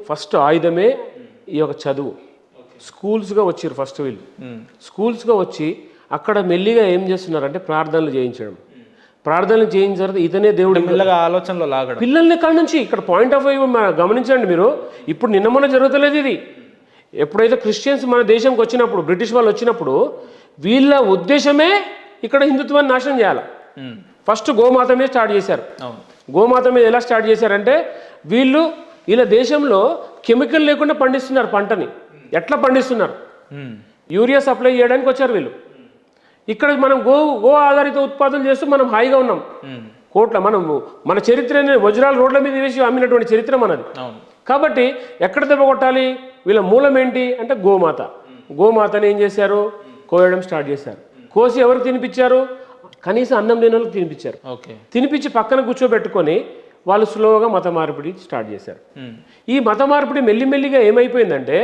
First ఆయుధమే ఈ యొక్క చదువు. స్కూల్స్గా వచ్చారు ఫస్ట్ వీళ్ళు. స్కూల్స్గా వచ్చి అక్కడ మెల్లిగా ఏం చేస్తున్నారంటే ప్రార్థనలు చేయించడం. ప్రార్థనలు చేయించిన తర్వాత ఇతనే దేవుడు మెల్లగా ఆలోచనలో లాగడం పిల్లల్ని ఇక్కడ నుంచి. ఇక్కడ పాయింట్ ఆఫ్ వ్యూ గమనించండి మీరు. ఇప్పుడు నిన్న మొన్న జరుగుతలేదు ఇది. ఎప్పుడైతే క్రిస్టియన్స్ మన దేశంకి వచ్చినప్పుడు, బ్రిటిష్ వాళ్ళు వచ్చినప్పుడు, వీళ్ళ ఉద్దేశమే ఇక్కడ హిందుత్వాన్ని నాశనం చేయాలి. ఫస్ట్ గోమాత మీద స్టార్ట్ చేశారు. గోమాత మీద ఎలా స్టార్ట్ చేశారంటే వీళ్ళ దేశంలో కెమికల్ లేకుండా పండిస్తున్నారు పంటని. ఎట్లా పండిస్తున్నారు? యూరియా సప్లై చేయడానికి వచ్చారు వీళ్ళు. ఇక్కడ మనం గో ఆధారిత ఉత్పాదనలు చేస్తూ మనం హాయిగా ఉన్నాం. కోట్ల మన చరిత్రని వజ్రాల రోడ్ల మీద వేసి అమ్మినటువంటి చరిత్ర మనది. కాబట్టి ఎక్కడ దెబ్బ కొట్టాలి? వీళ్ళ మూలం ఏంటి అంటే గోమాత. గోమాతని ఏం చేశారు? కోయడం స్టార్ట్ చేశారు. కోసి ఎవరు తినిపించారు? కనీసం అన్నం లేని వాళ్ళకి తినిపించారు. తినిపించి పక్కన కూర్చోబెట్టుకొని వాళ్ళు స్లోగా మత మార్పిడి స్టార్ట్ చేశారు. ఈ మత మార్పిడి మెల్లిమెల్లిగా ఏమైపోయిందంటే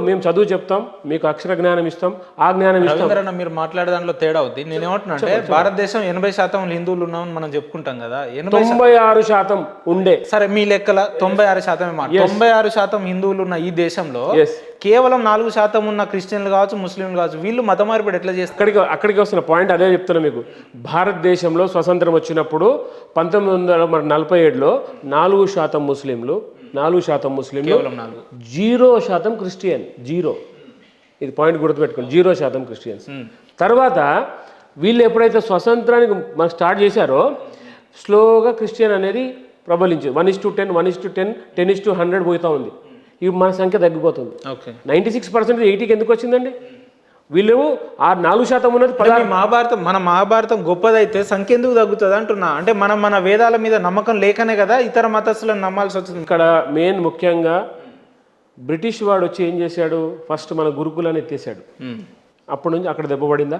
మేము చదువు చెప్తాం, మీకు అక్షర జ్ఞానం ఇస్తాం, ఆ జ్ఞానం ఇస్తాం. మీరు మాట్లాడే దాంట్లో తేడా అవుతుంది. నేను ఏమంటున్నా అంటే భారతదేశం 80% హిందువులు ఉన్నామని మనం చెప్పుకుంటాం కదా. 96% ఉండే. సరే మీ లెక్కల 96% 96% హిందువులు ఉన్న ఈ దేశంలో కేవలం 4% ఉన్న క్రిస్టియన్లు కావచ్చు, ముస్లింలు కావచ్చు, వీళ్ళు మత మార్పిడి ఎట్లా చేస్తారు? అక్కడికి వస్తున్న పాయింట్ అదే చెప్తున్నా మీకు. భారతదేశంలో స్వతంత్రం వచ్చినప్పుడు 1947లో 4% ముస్లింలు, 4% ముస్లింలు, 0% క్రిస్టియన్. 0. ఇది పాయింట్ గుర్తుపెట్టుకోండి. 0% క్రిస్టియన్స్. తర్వాత వీళ్ళు ఎప్పుడైతే స్వతంత్రానికి మనకు స్టార్ట్ చేశారో స్లోగా క్రిస్టియన్ అనేది ప్రబలించింది. 1:10, 1:10, 10:100 పోతూ ఉంది. ఇవి మన సంఖ్య తగ్గిపోతుంది. 96% 80కి ఎందుకు వచ్చిందండి? వీళ్ళు ఆ 4% ఉన్నది మన మహాభారతం గొప్పదైతే సంఖ్య ఎందుకు తగ్గుతుంది అంటున్నా. అంటే మన వేదాల మీద నమ్మకం లేకనే కదా ఇతర మతస్థులను నమ్మాల్సి వచ్చింది. ఇక్కడ మెయిన్ ముఖ్యంగా బ్రిటిష్ వాడు వచ్చి ఏం చేశాడు? ఫస్ట్ మన గురుకులాన్ని ఎత్తేసాడు. అప్పటి నుంచి అక్కడ దెబ్బపడిందా?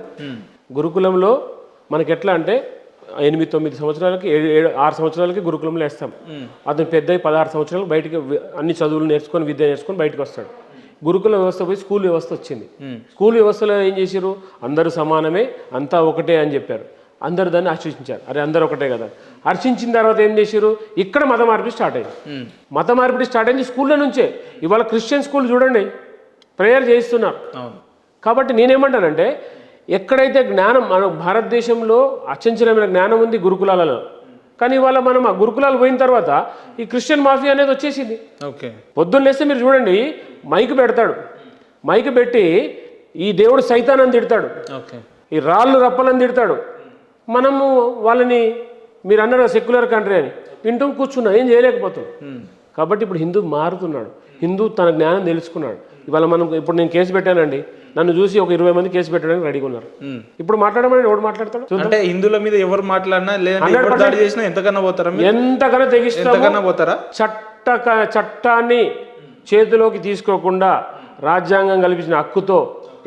గురుకులంలో మనకి ఎట్లా అంటే 8-9 సంవత్సరాలకి 6 సంవత్సరాలకి గురుకులంలో వేస్తాం. అతను పెద్ద 16 సంవత్సరాలు బయటికి అన్ని చదువులు నేర్చుకొని విద్య నేర్చుకొని బయటకు వస్తాడు. గురుకుల వ్యవస్థ పోయి స్కూల్ వ్యవస్థ వచ్చింది. స్కూల్ వ్యవస్థలో ఏం చేశారు? అందరూ సమానమే, అంతా ఒకటే అని చెప్పారు. అందరు దాన్ని హర్షించారు. అరే అందరు ఒకటే కదా. హర్షించిన తర్వాత ఏం చేశారు? ఇక్కడ మత మార్పిడి స్టార్ట్ అయింది. మత మార్పిడి స్టార్ట్ అయింది స్కూళ్ళ నుంచే. ఇవాళ క్రిస్టియన్ స్కూల్ చూడండి, ప్రేయర్ చేయిస్తున్నారు. కాబట్టి నేనేమంటానంటే ఎక్కడైతే జ్ఞానం మన భారతదేశంలో అచంచలమైన జ్ఞానం ఉంది గురుకులాలలో, కానీ ఇవాళ మనం ఆ గురుకులాలు పోయిన తర్వాత ఈ క్రిస్టియన్ మాఫియా అనేది వచ్చేసింది. పొద్దున్న లేస్తే మీరు చూడండి, మైక్ పెడతాడు. మైక్ పెట్టి ఈ దేవుడు సైతాన్ తిడతాడు, ఈ రాళ్ళు రప్పలని తిడతాడు. మనము వాళ్ళని మీరు అన్నారు సెక్యులర్ కంట్రీ అని వింటూ కూర్చున్నాం, ఏం చేయలేకపోతాం. కాబట్టి ఇప్పుడు హిందూ మారుతున్నాడు. హిందూ తన జ్ఞానం తెలుసుకున్నాడు. ఇవాళ ఇప్పుడు నేను కేసు పెట్టానండి, నన్ను చూసి ఒక 20 మంది కేసు పెట్టడానికి రెడీగా ఉన్నారు. ఇప్పుడు మాట్లాడమని ఎవడు మాట్లాడతాడు? అంటే హిందువుల మీద ఎవరు మాట్లాడినా చేసినా ఎంతకన్నా పోతారా? ఎంతకన్నా తెగిస్తారా? చట్టాన్ని చేతిలోకి తీసుకోకుండా రాజ్యాంగం కల్పించిన హక్కుతో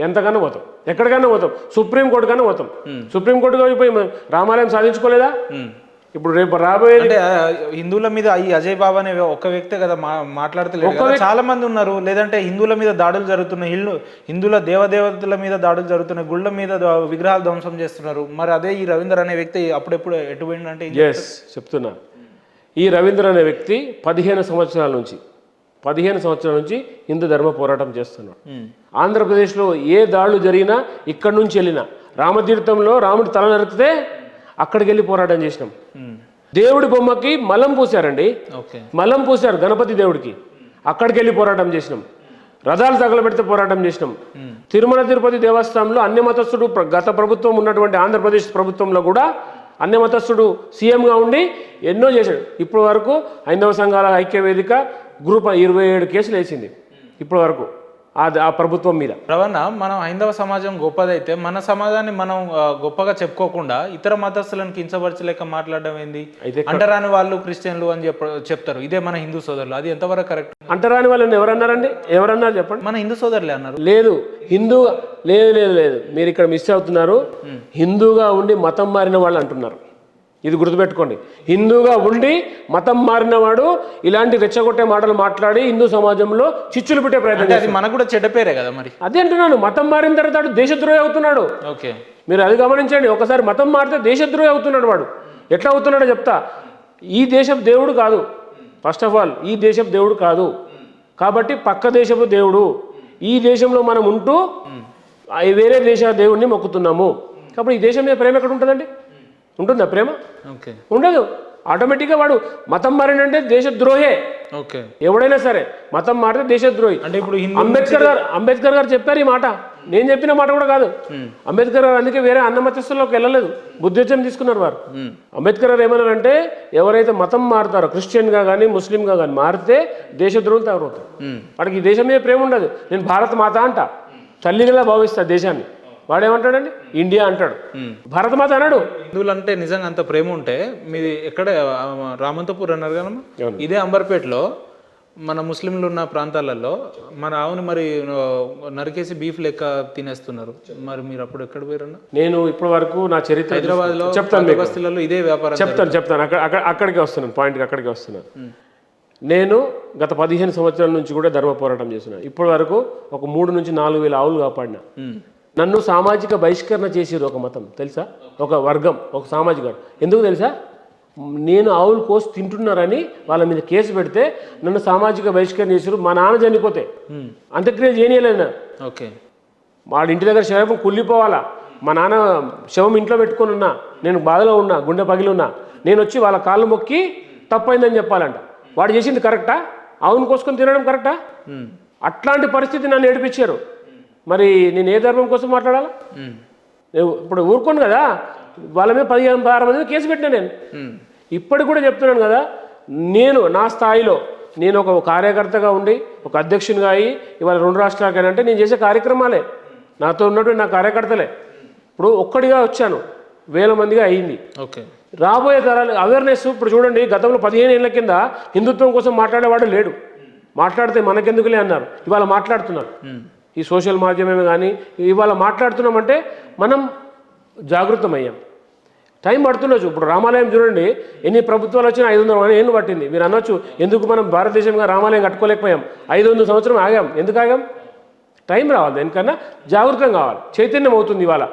ఎంతకన్నా పోతాం, ఎక్కడికన్నా పోతాం. సుప్రీంకోర్టు కన్నా పోతాం. సుప్రీంకోర్టుగా పోయి రామాలయం సాధించుకోలేదా? ఇప్పుడు రేపు రాబోయే అంటే హిందువుల మీద ఈ అజయ్ బాబా అనే ఒక వ్యక్తే కదా మాట్లాడతలేదు. చాలా మంది ఉన్నారు. లేదంటే హిందువుల మీద దాడులు జరుగుతున్నాయి, హిందువుల దేవదేవతల మీద దాడులు జరుగుతున్నాయి, గుళ్ళ మీద విగ్రహాలు ధ్వంసం చేస్తున్నారు. మరి అదే ఈ రవీంద్ర అనే వ్యక్తి అప్పుడెప్పుడు ఎటు పోయిందంటే చెప్తున్నా. ఈ రవీంద్ర అనే వ్యక్తి 15 సంవత్సరాల నుంచి హిందూ ధర్మ పోరాటం చేస్తున్నాడు. ఆంధ్రప్రదేశ్లో ఏ దాడులు జరిగినా ఇక్కడి నుంచి వెళ్ళినా, రామతీర్థంలో రాముడి తల నరికితే అక్కడికి వెళ్ళి పోరాటం చేసినాం. దేవుడి బొమ్మకి మలం పూసారండి, మలం పూసారు గణపతి దేవుడికి, అక్కడికి వెళ్ళి పోరాటం చేసినాం. రథాలు తగలబెడితే పోరాటం చేసినాం. తిరుమల తిరుపతి దేవస్థానంలో అన్యమతస్థుడు గత ప్రభుత్వం ఉన్నటువంటి ఆంధ్రప్రదేశ్ ప్రభుత్వంలో కూడా అన్యమతస్థుడు సీఎంగా ఉండి ఎన్నో చేశాడు. ఇప్పటి వరకు హైందవ సంఘాల ఐక్యవేదిక గ్రూప్ 27 కేసులు వేసింది ఇప్పటి వరకు ఆ ప్రభుత్వం మీద. రవణ, మనం హైందవ సమాజం గొప్పదైతే మన సమాజాన్ని మనం గొప్పగా చెప్పుకోకుండా ఇతర మతస్థులను కించపరచలేక మాట్లాడడం ఏంది? అంటరాని వాళ్ళు క్రిస్టియన్లు అని చెప్తారు. ఇదే మన హిందూ సోదరులు. అది ఎంతవరకు కరెక్ట్? అంటరాని వాళ్ళని ఎవరన్నారండి? ఎవరన్నారు చెప్పండి? మన హిందూ సోదరులే అన్నారు. లేదు, లేదు, మీరు ఇక్కడ మిస్ అవుతున్నారు. హిందూగా ఉండి మతం మారిన వాళ్ళు అంటున్నారు. ఇది గుర్తుపెట్టుకోండి. హిందూగా ఉండి మతం మారినవాడు ఇలాంటి రెచ్చగొట్టే మాటలు మాట్లాడి హిందూ సమాజంలో చిచ్చులు పెట్టే ప్రయత్నం చేస్తాడు. మనకు కూడా చెడ్డ పేరే కదా మరి. అదే అంటున్నాను, మతం మారిన తర్వాత దేశద్రోహి అవుతున్నాడు. మీరు అది గమనించండి. ఒకసారి మతం మారితే దేశద్రోహి అవుతున్నాడు వాడు. ఎట్లా అవుతున్నాడో చెప్తా. ఈ దేశం దేవుడు కాదు. ఫస్ట్ ఆఫ్ ఆల్ ఈ దేశం దేవుడు కాదు. కాబట్టి పక్క దేశపు దేవుడు, ఈ దేశంలో మనం ఉంటూ వేరే దేశ దేవుడిని మొక్కుతున్నాము. కాబట్టి ఈ దేశం మీద ప్రేమ ఎక్కడ ఉంటుందండి? ఉంటుందా ప్రేమ? ఓకే, ఉండదు. ఆటోమేటిక్గా వాడు మతం మారినంటే దేశద్రోహే. ఓకే, ఎవడైనా సరే మతం మారితే దేశద్రోహి. అంటే ఇప్పుడు అంబేద్కర్ గారు చెప్పారు ఈ మాట, నేను చెప్పిన మాట కూడా కాదు. అంబేద్కర్ గారు అందుకే వేరే అన్నమతస్థుల్లోకి వెళ్ళలేదు, బుద్ధిజం తీసుకున్నారు వారు. అంబేద్కర్ గారు ఏమన్నారంటే ఎవరైతే మతం మారుతారో క్రిస్టియన్గా కానీ ముస్లింగా కానీ మారితే దేశద్రోహులు తయారవుతారు. వాడికి ఈ దేశం మీద ప్రేమ ఉండదు. నేను భారత మాత అంట, తల్లిగా భావిస్తా దేశాన్ని. వాడేమంటాడండి? ఇండియా అంటాడు, భారత మాత అన్నాడు. హిందువులు అంటే నిజంగా అంత ప్రేమ ఉంటే మీది ఎక్కడ రామంతపూర్ అన్నారు కదా, ఇదే అంబర్పేటలో మన ముస్లింలు ఉన్న ప్రాంతాలలో మన ఆవుని మరి నరికేసి బీఫ్ లెక్క తినేస్తున్నారు. మరి మీరు అప్పుడు ఎక్కడ పోయారన్నా? నేను ఇప్పటి వరకు నా చరిత్ర హైదరాబాద్లో చెప్తాను, బస్తీలలో ఇదే వ్యాపారం చెప్తాను. అక్కడికి వస్తున్నాను, పాయింట్కి అక్కడికి వస్తున్నాను. నేను గత 15 సంవత్సరాల నుంచి కూడా ధర్మ పోరాటం చేస్తున్నాను. ఇప్పటి వరకు ఒక 3 నుంచి 4 వేల ఆవులు కాపాడినా. నన్ను సామాజిక బహిష్కరణ చేసేది ఒక మతం తెలుసా, ఒక వర్గం, ఒక సామాజిక వర్గం. ఎందుకు తెలుసా? నేను ఆవులు కోసి తింటున్నారని వాళ్ళ మీద కేసు పెడితే నన్ను సామాజిక బహిష్కరణ చేసారు. మా నాన్న చనిపోతే అంత్యక్రియ చేయలేను. ఓకే, వాళ్ళ ఇంటి దగ్గర శవం కుళ్ళిపోవాలా, మా నాన్న శవం ఇంట్లో పెట్టుకొని ఉన్నా, నేను బాధలో ఉన్నా, గుండె పగిలి ఉన్నా, నేను వచ్చి వాళ్ళ కాళ్ళు మొక్కి తప్పైందని చెప్పాలంట. వాడు చేసింది కరెక్టా? ఆవును కోసుకొని తినడం కరెక్టా? అట్లాంటి పరిస్థితి నన్ను ఏడిపించారు. మరి నేను ఏ ధర్మం కోసం మాట్లాడాలా? ఇప్పుడు ఊరుకోను కదా, వాళ్ళ మీద 15-16 మంది కేసు పెట్టినా నేను. ఇప్పటికి కూడా చెప్తున్నాను కదా, నేను నా స్థాయిలో నేను ఒక కార్యకర్తగా ఉండి ఒక అధ్యక్షునిగా అయ్యి ఇవాళ 2 రాష్ట్రాలకైనా అంటే నేను చేసే కార్యక్రమాలే, నాతో ఉన్నటువంటి నా కార్యకర్తలే. ఇప్పుడు ఒక్కడిగా వచ్చాను, 1000 మందిగా అయ్యింది. ఓకే, రాబోయే తరాలు అవేర్నెస్. ఇప్పుడు చూడండి, గతంలో 15 ఏళ్ల కింద హిందుత్వం కోసం మాట్లాడేవాడు లేడు, మాట్లాడితే మనకెందుకులే అన్నారు. ఇవాళ మాట్లాడుతున్నారు. ఈ సోషల్ మాధ్యమమే కానీ ఇవాళ మాట్లాడుతున్నామంటే మనం జాగృతమయ్యాం. టైం పడుతుండొచ్చు. ఇప్పుడు రామాలయం చూడండి, ఎన్ని ప్రభుత్వాలు వచ్చినా 500 ఏళ్ళు పట్టింది. మీరు అనొచ్చు ఎందుకు మనం భారతదేశంగా రామాలయం కట్టుకోలేకపోయాం, 500 సంవత్సరం ఆగాం. ఎందుకు ఆగాం? టైం రావాలి, దానికన్నా జాగృతం కావాలి, చైతన్యం అవుతుంది. ఇవాళ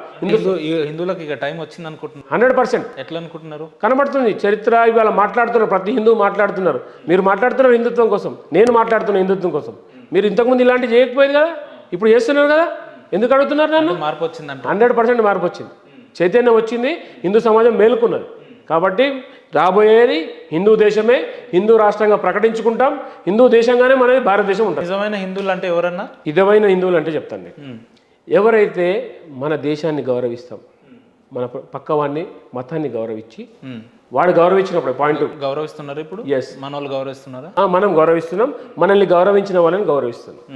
హిందువులకు ఇక టైం వచ్చింది అనుకుంటున్నారు. 100% ఎట్లా అనుకుంటున్నారు? కనబడుతుంది చరిత్ర. ఇవాళ మాట్లాడుతున్నారు, ప్రతి హిందువు మాట్లాడుతున్నారు. మీరు మాట్లాడుతున్నారు హిందుత్వం కోసం, నేను మాట్లాడుతున్నా హిందుత్వం కోసం. మీరు ఇంతకుముందు ఇలాంటివి చేయకపోయేది కదా, ఇప్పుడు చేస్తున్నారు కదా. ఎందుకు అడుగుతున్నారు నన్ను? మార్పు వచ్చిందంట. 100% మార్పు వచ్చింది, చైతన్యం వచ్చింది, హిందూ సమాజం మేలుకున్నది. కాబట్టి రాబోయేది హిందూ దేశమే, హిందూ రాష్ట్రంగా ప్రకటించుకుంటాం, హిందూ దేశంగానే మనది భారతదేశం ఉంటుంది. నిజమైన హిందువులు అంటే ఎవరన్నా? నిజమైన హిందువులు అంటే చెప్తాను నేను, ఎవరైతే మన దేశాన్ని గౌరవిస్తాం, మన పక్కవాడిని మతాన్ని గౌరవించి వాడు గౌరవించినప్పుడు పాయింట్ గౌరవిస్తున్నారు. ఇప్పుడు ఎస్, మన వాళ్ళు గౌరవిస్తున్నారా? మనం గౌరవిస్తున్నాం, మనల్ని గౌరవించిన వాళ్ళని గౌరవిస్తున్నాం.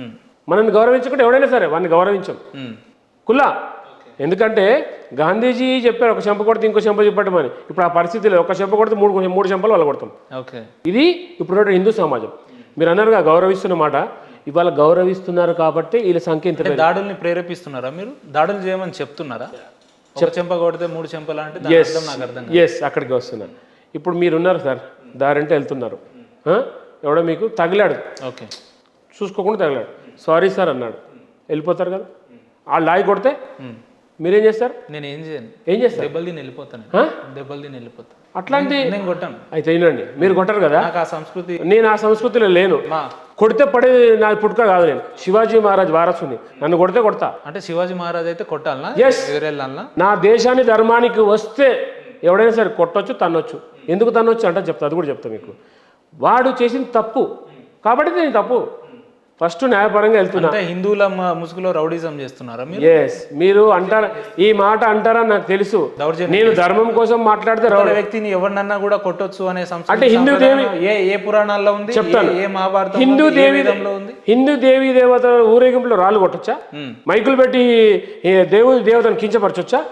మనల్ని గౌరవించకుండా ఎవడైనా సరే వాడిని గౌరవించాం కుల్లా. ఎందుకంటే గాంధీజీ చెప్పారు ఒక చెంప కొడితే ఇంకో చెంప చెప్పటమని. ఇప్పుడు ఆ పరిస్థితిలో ఒక చెంప కొడితే మూడు చెంపలు వాళ్ళు కొడతాం. ఓకే, ఇది ఇప్పుడు హిందూ సమాజం. మీరు అన్నారుగా గౌరవిస్తున్న మాట, ఇవాళ గౌరవిస్తున్నారు కాబట్టి వీళ్ళ సంఖ్య ఇంత. దాడుల్ని ప్రేరేపిస్తున్నారా మీరు? దాడులు చేయమని చెప్తున్నారా? ఒక చెంప కొడితే 3 చెంపలు అంటే నాకు అర్థం. ఎస్, అక్కడికి వస్తున్నారు. ఇప్పుడు మీరున్నారు సార్, దారంటే వెళ్తున్నారు, ఎవడో మీకు తగిలాడు, ఓకే, చూసుకోకుండా తగిలాడు, సారీ సార్ అన్నాడు, వెళ్ళిపోతారు కదా. ఆ లాయి కొడితే మీరేం చేస్తారు? నేను ఏం చేయను. ఏం చేస్తారు? దెబ్బలు తిని వెళ్ళిపోతాను. దెబ్బలు తిని వెళ్ళిపోతాను. అట్లాంటి నేను కొట్టాను. అయితే వినండి, మీరు కొట్టరు కదా, నాకు ఆ సంస్కృతి, నేను ఆ సంస్కృతిలో లేను. కొడితే పడేది నా పుట్టుక కాదు, నేను శివాజీ మహారాజ్ వారసుని, నన్ను కొడితే కొడతా. అంటే శివాజీ మహారాజ్ అయితే కొట్టాలనా? ఎదురెళ్ళాలనా? నా దేశాన్ని ధర్మానికి వస్తే ఎవడైనా సరే కొట్టొచ్చు, తన్నొచ్చు. ఎందుకు తన్నొచ్చు అంటే చెప్తా, అది కూడా చెప్తా మీకు. వాడు చేసింది తప్పు కాబట్టి నేను తప్పు, ఫస్ట్ న్యాయపరంగా వెళ్తున్నా. హిందువుల ముసుగులో రౌడీజం చేస్తున్నారా మీరు? ఎస్, మీరు అంటారా, ఈ మాట అంటారని నాకు తెలుసు. నేను ధర్మం కోసం మాట్లాడితే వ్యక్తిని ఎవరినన్నా కూడా కొట్టొచ్చు అనే సంస్కృతి అంటే హిందూ దేవి ఏ పురాణాల్లో ఉంది చెప్తాను, ఏ మహాభారతం, హిందూ దేవి దేవత ఊరేగింపులో రాళ్ళు కొట్టొచ్చా? మైకులు పెట్టి దేవతను కించపరచొచ్చా?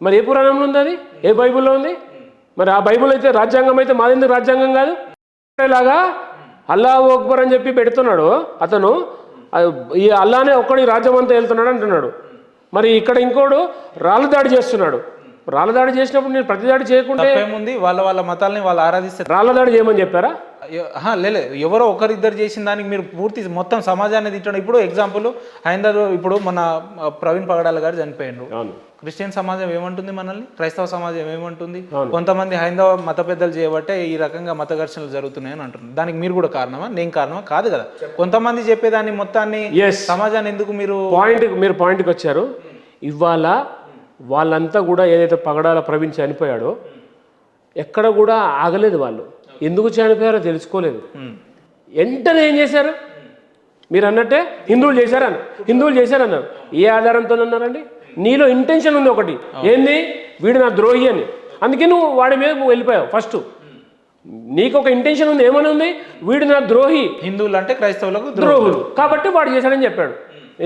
మరి ఏ పురాణంలో ఉంది అది? ఏ బైబుల్లో ఉంది? మరి ఆ బైబుల్ అయితే రాజ్యాంగం అయితే మాదెందుకు రాజ్యాంగం కాదు? లాగా అల్లాహు అక్బర్ అని చెప్పి పెడుతున్నాడు అతను, ఈ అల్లానే ఒక్కడి రాజ్యం అంతా వెళ్తున్నాడు అంటున్నాడు. మరి ఇక్కడ ఇంకోడు రాళ్ళు దాడి చేస్తున్నాడు. రాళ్ళదాడి చేసినప్పుడు నేను ప్రతిదాడి చేయకుంటే తప్పేముంది? వాళ్ళ మతాలని వాళ్ళు ఆరాధిస్తే రాళ్ళదాడి చేయమని చెప్పారా? లేదు, ఎవరో ఒకరిద్దరు చేసిన దానికి మీరు పూర్తి మొత్తం సమాజాన్ని తిట్టడం. ఇప్పుడు ఎగ్జాంపుల్ హైందవ, ఇప్పుడు మన ప్రవీణ్ పగడాల గారు చనిపోయిండ్రు. అవును. క్రిస్టియన్ సమాజం ఏమంటుంది మనల్ని? క్రైస్తవ సమాజం ఏమంటుంది? కొంతమంది హైందవ మత పెద్దలు చేయబట్టే ఈ రకంగా మత ఘర్షణలు జరుగుతున్నాయని అంటున్నారు. దానికి మీరు కూడా కారణమా? నేను కారణమా? కాదు కదా. కొంతమంది చెప్పేదాన్ని మొత్తాన్ని సమాజాన్ని ఎందుకు మీరు పాయింట్కి వచ్చారు. ఇవాళ వాళ్ళంతా కూడా ఏదైతే పగడాల ప్రవీణ్ చనిపోయాడో ఎక్కడ కూడా ఆగలేదు. వాళ్ళు ఎందుకు చనిపోయారో తెలుసుకోలేదు. వెంటనే ఏం చేశారు? మీరు అన్నట్టే హిందువులు చేశారన్నారు. ఏ ఆధారంతో అన్నారండి? నీలో ఇంటెన్షన్ ఉంది ఒకటి, ఏంది? వీడు నా ద్రోహి అని. అందుకే నువ్వు వాడి మీద వెళ్ళిపోయావు. ఫస్ట్ నీకు ఒక ఇంటెన్షన్ ఉంది. ఏమని ఉంది? వీడు నా ద్రోహి. హిందువులు అంటే క్రైస్తవులకు ద్రోహులు కాబట్టి వాడు చేశాడని చెప్పాడు.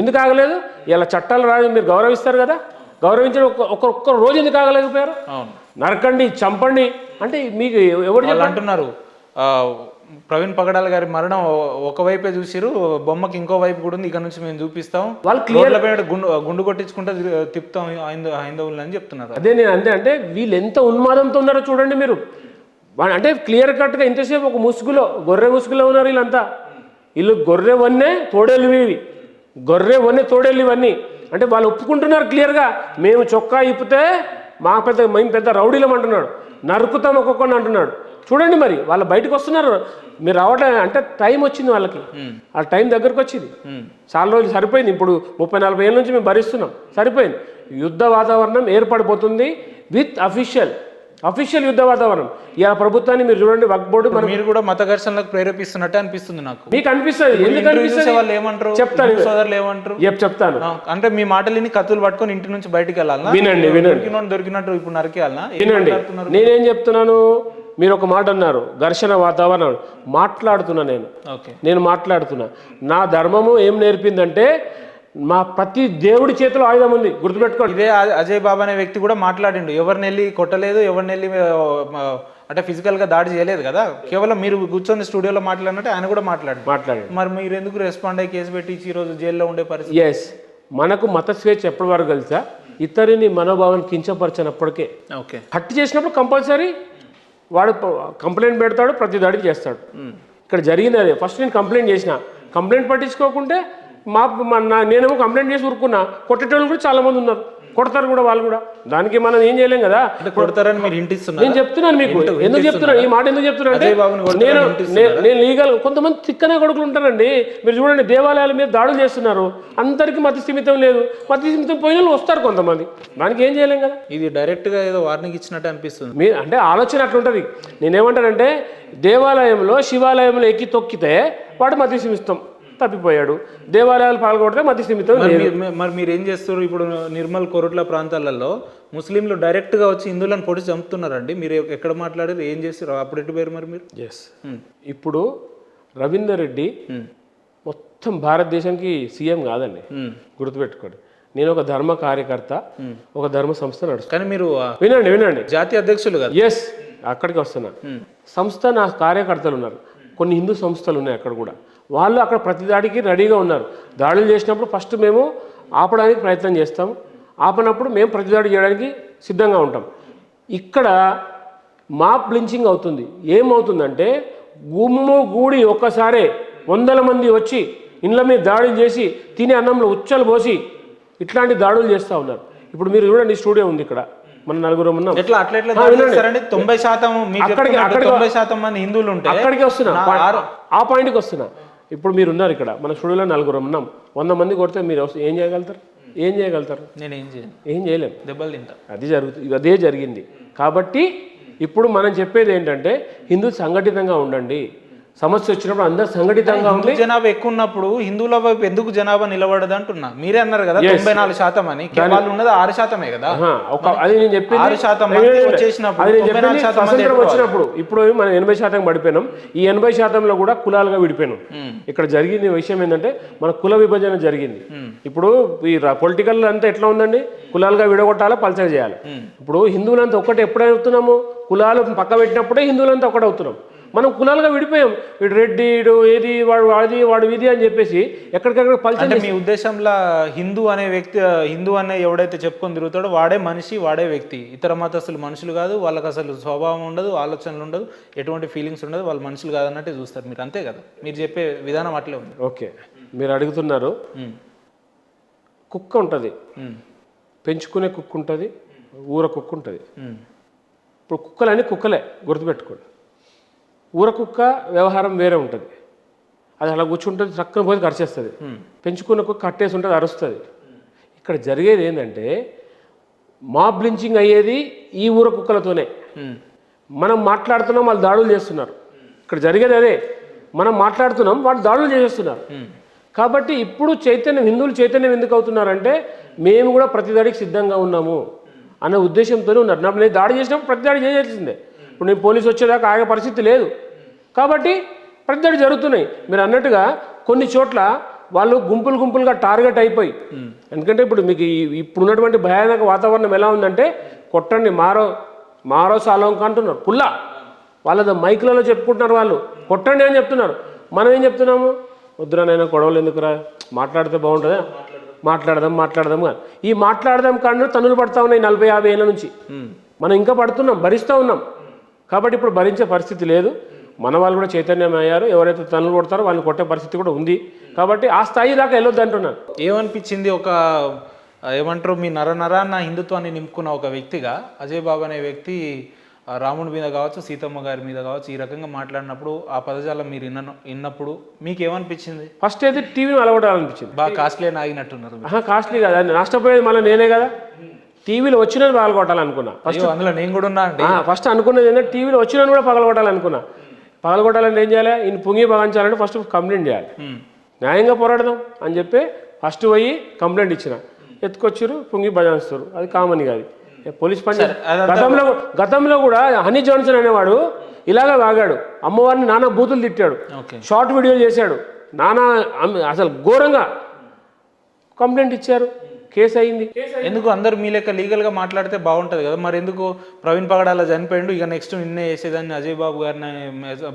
ఎందుకు ఆగలేదు? ఇలా చట్టాలు రాజు మీరు గౌరవిస్తారు కదా, గౌరవించడం ఒక్క రోజు ఎందుకు ఆగలేకపోయారు? నరకండి, చంపండి అంటే మీకు ఎవరు అంటున్నారు? ప్రవీణ్ పగడాల గారి మరణం ఒకవైపే చూసిరు, బొమ్మకి ఇంకో వైపు కూడా ఉంది, ఇక్కడ నుంచి మేము చూపిస్తాం, వాళ్ళు క్లియర్ గుండు కొట్టించుకుంటే తిప్పుతాం హైందవులు అని చెప్తున్నారు. అదే నేను అంటే వీళ్ళు ఎంత ఉన్మాదంతో ఉన్నారో చూడండి మీరు. అంటే క్లియర్ కట్గా ఇంతసేపు ఒక గొర్రె ముసుగులో ఉన్నారు వీళ్ళంతా. వీళ్ళు గొర్రె వన్నే తోడేళ్ళు ఇవన్నీ. అంటే వాళ్ళు ఒప్పుకుంటున్నారు క్లియర్గా, మేము చొక్కా ఇప్పితే మేము పెద్ద రౌడీలం అంటున్నాడు, నరుకుతాం ఒక్కొక్కడిని అంటున్నాడు. చూడండి మరి వాళ్ళు బయటకు వస్తున్నారు. మీరు రావట్లేదు అంటే టైం వచ్చింది వాళ్ళకి, ఆ టైం దగ్గరకు వచ్చింది. చాలా రోజులు సరిపోయింది. ఇప్పుడు 30-40 ఏళ్ళ నుంచి మేము భరిస్తున్నాం, సరిపోయింది. యుద్ధ వాతావరణం ఏర్పడిపోతుంది విత్ అఫీషియల్ యుద్ధ వాతావరణం. ఇలా ప్రభుత్వాన్ని మీరు చూడండి, వక్ఫ్ బోర్డు మీరు కూడా మత ఘర్షణలకు ప్రేరేపిస్తున్నట్టే అనిపిస్తుంది నాకు. మీకు అనిపిస్తుంది? ఎందుకు అనిపిస్తుంది? వాళ్ళు ఏమంటారు? చెప్తాను, సోదరులు ఏమంటారు చెప్తాను. అంటే మీ మాటలని కత్తులు పట్టుకొని ఇంటి నుంచి బయటికి వెళ్ళాలా? వినండి దొరికినట్టు ఇప్పుడు నరికేయాలనా? వినండి, నేనేం చెప్తున్నాను. మీరు ఒక మాట అన్నారు, ఘర్షణ వాతావరణం. నేను మాట్లాడుతున్నా. నా ధర్మము ఏం నేర్పిందంటే, మా ప్రతి దేవుడి చేతిలో ఆయుధం ఉంది, గుర్తుపెట్టుకోండి. ఇదే అజయ్ బాబా అనే వ్యక్తి కూడా మాట్లాడిండు. ఎవరిని వెళ్ళి కొట్టలేదు, ఎవరిని వెళ్ళి అంటే ఫిజికల్ గా దాడి చేయలేదు కదా, కేవలం మీరు కూర్చొని స్టూడియోలో మాట్లాడినట్టు ఆయన కూడా మాట్లాడారు. మరి మీరు ఎందుకు రెస్పాండ్ అయ్యి కేసు పెట్టి ఈ రోజు జైల్లో ఉండే పరిస్థితి? ఎస్, మనకు మత స్వేచ్ఛ ఎప్పటి వరకు తెలుసా? ఇతరుని మనోభావాన్ని కించపరిచినప్పటికే. హత్య చేసినప్పుడు కంపల్సరీ వాడు కంప్లైంట్ పెడతాడు, ప్రతి దాడికి చేస్తాడు. ఇక్కడ జరిగింది అదే. ఫస్ట్ నేను కంప్లైంట్ పట్టించుకోకుంటే నేనేమో కంప్లైంట్ చేసి ఊరుకున్నా. కొట్టేటోళ్ళు కూడా చాలా మంది ఉన్నారు, కొడతారు కూడా వాళ్ళు కూడా. దానికి మనం ఏం చేయలేం కదా. కొడతారని మీరు ఇంటిస్తున్నారు. నేను చెప్తున్నాను మీకు, ఎందుకు చెప్తున్నాను ఈ మాట, ఎందుకు చెప్తున్నా అంటే నేను లీగల్. కొంతమంది తిక్కనే కొడుకులు ఉంటారండి. మీరు చూడండి, దేవాలయాల మీద దాడులు చేస్తున్నారు. అందరికీ మత స్థిమితం లేదు. మత స్థిమితం పోయిన వాళ్ళు వస్తారు కొంతమంది, దానికి ఏం చేయలేం కదా. ఇది డైరెక్ట్ గా ఏదో వార్నింగ్ ఇచ్చినట్టు అనిపిస్తుంది. మీరు అంటే ఆలోచన అట్లుంటది. నేనేమంటానంటే, దేవాలయంలో శివాలయంలో ఎక్కి తొక్కితే వాడు మత స్థిమితం తప్పిపోయాడు, దేవాలయాలు పాల్గొడితే మత స్థిమితం. మరి మీరు ఏం చేస్తారు? ఇప్పుడు నిర్మల్ కొరుట్ల ప్రాంతాలలో ముస్లింలు డైరెక్ట్ గా వచ్చి హిందువులను పొడి చంపుతున్నారండి. మీరు ఎక్కడ మాట్లాడారు, ఏం చేస్తారు? అప్పుడు ఎటు పేరు మరి మీరు? ఇప్పుడు రవీందర్ రెడ్డి మొత్తం భారతదేశానికి సీఎం కాదండి, గుర్తుపెట్టుకోండి. నేను ఒక ధర్మ కార్యకర్త, ఒక ధర్మ సంస్థ నడుస్తాను. కానీ మీరు వినండి జాతీయ అధ్యక్షులు కదా. ఎస్, అక్కడికి వస్తున్నా. సంస్థ నా కార్యకర్తలు ఉన్నారు, కొన్ని హిందూ సంస్థలు ఉన్నాయి అక్కడ కూడా. వాళ్ళు అక్కడ ప్రతి దాడికి రెడీగా ఉన్నారు. దాడులు చేసినప్పుడు ఫస్ట్ మేము ఆపడానికి ప్రయత్నం చేస్తాం, ఆపనప్పుడు మేము ప్రతిదాడి చేయడానికి సిద్ధంగా ఉంటాం. ఇక్కడ మాప్ లించింగ్ అవుతుంది. ఏమవుతుందంటే, గూడి ఒక్కసారే 100 మంది వచ్చి ఇండ్ల మీద దాడులు చేసి, తినే అన్నంలో ఉచ్చలు పోసి ఇట్లాంటి దాడులు చేస్తూ ఉన్నారు. ఇప్పుడు మీరు చూడండి, స్టూడియో ఉంది ఇక్కడ, మన నలుగురం ఉన్నాం. ఎట్లా 90% మంది హిందువులు ఉంటాయి. అక్కడికి వస్తున్నా, ఆ పాయింట్కి వస్తున్నా. ఇప్పుడు మీరు ఉన్నారు ఇక్కడ, మన స్టూడియోలో నలుగురం ఉన్నాం. 100 మంది కొడితే మీరు ఏం చేయగలుగుతారు? నేను ఏం చేయలేము, దెబ్బలు తింటా. అదే జరిగింది. కాబట్టి ఇప్పుడు మనం చెప్పేది ఏంటంటే, హిందువులు సంఘటితంగా ఉండండి. సమస్య వచ్చినప్పుడు అందరు సంఘటితంగా ఉండి, జనాభా ఎక్కువ ఉన్నప్పుడు హిందువుల వైపు ఎందుకు జనాభా నిలబడదు అంటున్నా. మీరే అన్నారు కదా 94% అని, వాళ్ళు ఉన్నది 6% కదా. అది నేను చెప్పింది 6% వచ్చినప్పుడు. ఇప్పుడు మనం 80% పడిపోయినాం. ఈ 80%లో కూడా కులాలుగా విడిపోయినాం. ఇక్కడ జరిగిన విషయం ఏంటంటే, మన కుల విభజన జరిగింది. ఇప్పుడు ఈ పొలిటికల్ అంతా ఎట్లా ఉందండి, కులాలుగా విడగొట్టాలా, పల్చగా చేయాలి. ఇప్పుడు హిందువులంతా ఒక్కటే ఎప్పుడైతున్నాము, కులాలు పక్క పెట్టినప్పుడే హిందువులంతా ఒకటి అవుతున్నాం. మనం కులాలుగా విడిపోయాం. వీడు రెడ్డి, వీడు ఏది, వాడు అది, వాడు ఇది అని చెప్పేసి ఎక్కడికక్కడ పలిచే. అంటే మీ ఉద్దేశంలో హిందూ అనే ఎవడైతే చెప్పుకొని తిరుగుతాడో వాడే మనిషి, వాడే వ్యక్తి. ఇతర మతస్థులు మనుషులు కాదు, వాళ్ళకి అసలు స్వభావం ఉండదు, ఆలోచనలు ఉండదు, ఎటువంటి ఫీలింగ్స్ ఉండదు, వాళ్ళు మనుషులు కాదన్నట్టే చూస్తారు మీరు, అంతే కదా? మీరు చెప్పే విధానం అట్లే ఉంది. ఓకే, మీరు అడుగుతున్నారు. కుక్క ఉంటుంది, పెంచుకునే కుక్క ఉంటుంది, ఊర కుక్క ఉంటుంది. ఇప్పుడు కుక్కలన్నీ కుక్కలే, గుర్తుపెట్టుకోండి. ఊర కుక్క వ్యవహారం వేరే ఉంటుంది. అది అలా కూర్చుంటుంది, చక్కన పోయి కరిచేస్తుంది. పెంచుకున్న కుక్క కట్టేసి ఉంటుంది, అరుస్తుంది. ఇక్కడ జరిగేది ఏంటంటే మాబ్ లించింగ్ అయ్యేది ఈ ఊర కుక్కలతోనే. మనం మాట్లాడుతున్నాం, వాళ్ళు దాడులు చేస్తున్నారు. ఇక్కడ జరిగేది అదే, మనం మాట్లాడుతున్నాం, వాళ్ళు దాడులు చేసేస్తున్నారు. కాబట్టి ఇప్పుడు హిందువులు చైతన్యం ఎందుకు అవుతున్నారంటే మేము కూడా ప్రతిదాడికి సిద్ధంగా ఉన్నాము అనే ఉద్దేశంతోనే ఉన్నారు. నేను దాడి చేసినప్పుడు ప్రతిదాడి చేయాల్సిందే. ఇప్పుడు నేను పోలీసు వచ్చేదాకా ఆగే పరిస్థితి లేదు. కాబట్టి ప్రతిదాడి జరుగుతున్నాయి. మీరు అన్నట్టుగా కొన్ని చోట్ల వాళ్ళు గుంపులుగా టార్గెట్ అయిపోయి, ఎందుకంటే ఇప్పుడు మీకు ఇప్పుడు ఉన్నటువంటి భయానక వాతావరణం ఎలా ఉందంటే కొట్టండి మారో సాలోంక అంటున్నారు. పుల్లా వాళ్ళ మైకులలో చెప్పుకుంటున్నారు, వాళ్ళు కొట్టండి అని చెప్తున్నారు. మనం ఏం చెప్తున్నాము? వద్దురానైనా గొడవలు ఎందుకురా, మాట్లాడితే బాగుంటుందా, మాట్లాడదాం కానీ ఈ మాట్లాడదాం కానీ తన్నులు పడతా ఉన్నాయి 40-50 ఏళ్ళ నుంచి. మనం ఇంకా పడుతున్నాం, భరిస్తూ ఉన్నాం. కాబట్టి ఇప్పుడు భరించే పరిస్థితి లేదు. మన వాళ్ళు కూడా చైతన్యం అయ్యారు. ఎవరైతే తన్నులు కొడతారో వాళ్ళని కొట్టే పరిస్థితి కూడా ఉంది. కాబట్టి ఆ స్థాయి దాకా వెళ్ళొద్దు అంటున్నాను. ఏమనిపించింది, ఏమంటారు, మీ నరాన్న హిందుత్వాన్ని నింపుకున్న ఒక వ్యక్తిగా అజయ్ బాబు అనే వ్యక్తి రాముడి మీద కావచ్చు, సీతమ్మ గారి మీద కావచ్చు ఈ రకంగా మాట్లాడినప్పుడు, ఆ పదజాలం మీరు విన్నప్పుడు మీకు ఏమనిపించింది? ఫస్ట్ అయితే టీవీని అలవడాలనిపించింది. బాగా కాస్ట్లీ అని ఆగినట్టున్నారు. కాస్ట్లీ కదా, నష్టపోయేది మళ్ళీ నేనే కదా. టీవీలో వచ్చినది పగలగొట్టాలనుకున్నా. ఫస్ట్ అందులో నేను కూడా ఉన్నా అండి. ఫస్ట్ అనుకున్నది ఏంటంటే టీవీలో వచ్చినది కూడా పగలగొట్టాలనుకున్నా. పగలగొట్టాలని ఏం చేయాలి? ఈయన పుంగి పగంచాలంటే ఫస్ట్ కంప్లైంట్ చేయాలి, న్యాయంగా పోరాడదాం అని చెప్పి ఫస్ట్ పోయి కంప్లైంట్ ఇచ్చిన. ఎత్తుకొచ్చారు, పుంగి బజాయిస్తారు. అది కామన్ కాదు, పోలీస్ పని. గతంలో కూడా హనీ జాన్సన్ అనేవాడు ఇలాగా వాగాడు. అమ్మవారిని నానా బూతులు తిట్టాడు, షార్ట్ వీడియోలు చేశాడు, నానా అసలు ఘోరంగా కంప్లైంట్ ఇచ్చారు, కేసు అయింది. ఎందుకు అందరు మీ లెక్క లీగల్గా మాట్లాడితే బాగుంటుంది కదా, మరి ఎందుకు ప్రవీణ్ పగడాల చనిపోయిండు, ఇక నెక్స్ట్ నిన్నే వేసేదాన్ని అజయ్ బాబు గారిని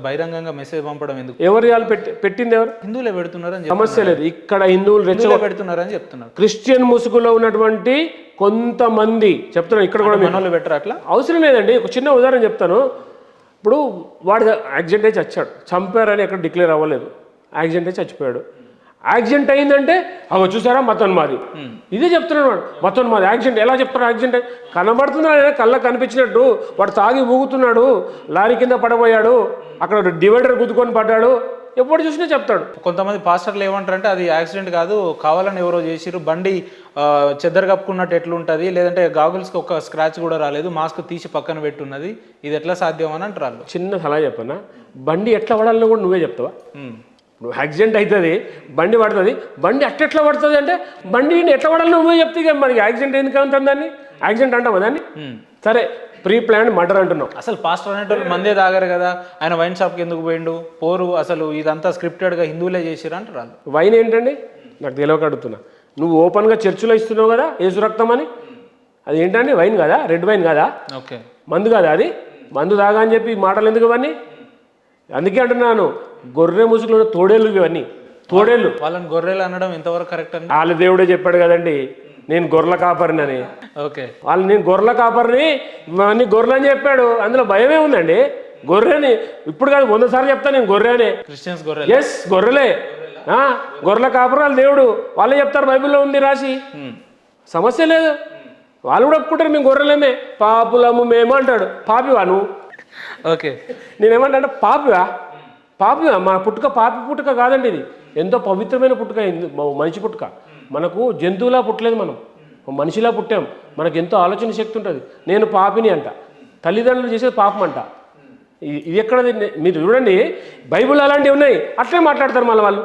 బహిరంగంగా మెసేజ్ పంపడం ఎందుకు? ఎవరు పెట్టింది? ఎవరు? హిందువులే పెడుతున్నారని సమస్య లేదు. ఇక్కడ హిందువులు పెడుతున్నారని చెప్తున్నారు. క్రిస్టియన్ ముసుగులో ఉన్నటువంటి కొంతమంది చెప్తున్నారు. ఇక్కడ కూడా మనోళ్ళు పెట్టరు, అట్లా అవసరం లేదండి. ఒక చిన్న ఉదాహరణ చెప్తాను. ఇప్పుడు వాడు యాక్సిడెంట్ అయి చచ్చాడు, చంపారని ఎక్కడ డిక్లేర్ అవ్వలేదు, యాక్సిడెంట్ అయి చచ్చిపోయాడు. యాక్సిడెంట్ అయిందంటే అవి చూసారా మతోన్మాది, ఇదే చెప్తున్నాడు వాడు, మతోన్మాది. యాక్సిడెంట్ ఎలా చెప్తారు? యాక్సిడెంట్ కనబడుతున్నాడు, కళ్ళకు కనిపించినట్టు. వాడు తాగి ఊగుతున్నాడు, లారీ కింద పడబోయాడు, అక్కడ డివైడర్ గుద్దుకొని పడ్డాడు, ఎప్పుడు చూసినా చెప్తాడు. కొంతమంది పాస్టర్లు ఏమంటారంటే అది యాక్సిడెంట్ కాదు, కావాలని ఎవరో చేసిరు, బండి చెద్దరు కప్పుకున్నట్టు ఎట్లుంటుంది, లేదంటే గాగుల్స్కి ఒక స్క్రాచ్ కూడా రాలేదు, మాస్క్ తీసి పక్కన పెట్టున్నది, ఇది ఎట్లా సాధ్యం అని అంటారు. చిన్న సలహా చెప్పనా, బండి ఎట్లా పడాలని కూడా నువ్వే చెప్తావా? ఇప్పుడు యాక్సిడెంట్ అవుతుంది, బండి పడుతుంది, బండి అట్టెట్లా పడుతుంది అంటే బండిని ఎట్లా పడాలని నువ్వే చెప్తే మనకి యాక్సిడెంట్ ఎందుకు ఉంటుంది? దాన్ని యాక్సిడెంట్ అంటామా దాన్ని? సరే, ప్రీ ప్లాన్డ్ మర్డర్ అంటున్నావు. అసలు పాస్టర్ అనేటోళ్ళు మందే తాగారు కదా, ఆయన వైన్ షాప్కి ఎందుకు పోయిండు, పోరు, అసలు ఇదంతా స్క్రిప్టెడ్గా హిందువులే చేసిరు అంటారు. వైన్ ఏంటండి నాకు తెలియక అడుగుతున్నా. నువ్వు ఓపెన్గా చర్చిలో ఇస్తున్నావు కదా యేసు రక్తం అని, అది ఏంటండి? వైన్ కదా, రెడ్ వైన్ కదా, ఓకే, మందు కదా అది. మందు తాగా అని చెప్పి మాటలు ఎందుకు ఇవన్నీ? అందుకే అంటున్నాను, గొర్రె ముసుగులో తోడేళ్ళు ఇవన్నీ, తోడేళ్ళు. వాళ్ళని గొర్రెలు అనడం ఎంతవరకు కరెక్ట్ అండి? వాళ్ళ దేవుడే చెప్పాడు కదండి, నేను గొర్రెల కాపరిని అని. ఓకే, వాళ్ళు నేను గొర్రెల కాపరిని, అన్ని గొర్రెలు అని చెప్పాడు. అందులో భయమే ఉందండి? గొర్రెని ఇప్పుడు కాదు 100 సార్లు చెప్తాను నేను గొర్రె అని. క్రిస్టియన్స్ గొర్రె? ఎస్, గొర్రెలే. గొర్రెల కాపరి వాళ్ళ దేవుడు, వాళ్ళే చెప్తారు, బైబిల్లో ఉంది రాసి. సమస్య లేదు, వాళ్ళు కూడా ఒప్పుకుంటారు మేము గొర్రెలేమే, పాపులము మేము అంటాడు. పాపివా నువ్వు? ఓకే, నేనేమంటే పాపివా? మా పుట్టుక పాపి పుట్టుక కాదండి, ఇది ఎంతో పవిత్రమైన పుట్టుక, మనిషి పుట్టుక. మనకు జంతువులా పుట్టలేదు, మనం మనిషిలా పుట్టాం. మనకు ఎంతో ఆలోచన శక్తి ఉంటుంది. నేను పాపిని అంట, తల్లిదండ్రులు చేసేది పాపం అంట. ఇది ఎక్కడది? మీరు చూడండి, బైబిల్ అలాంటివి ఉన్నాయి, అట్లే మాట్లాడతారు మళ్ళీ వాళ్ళు.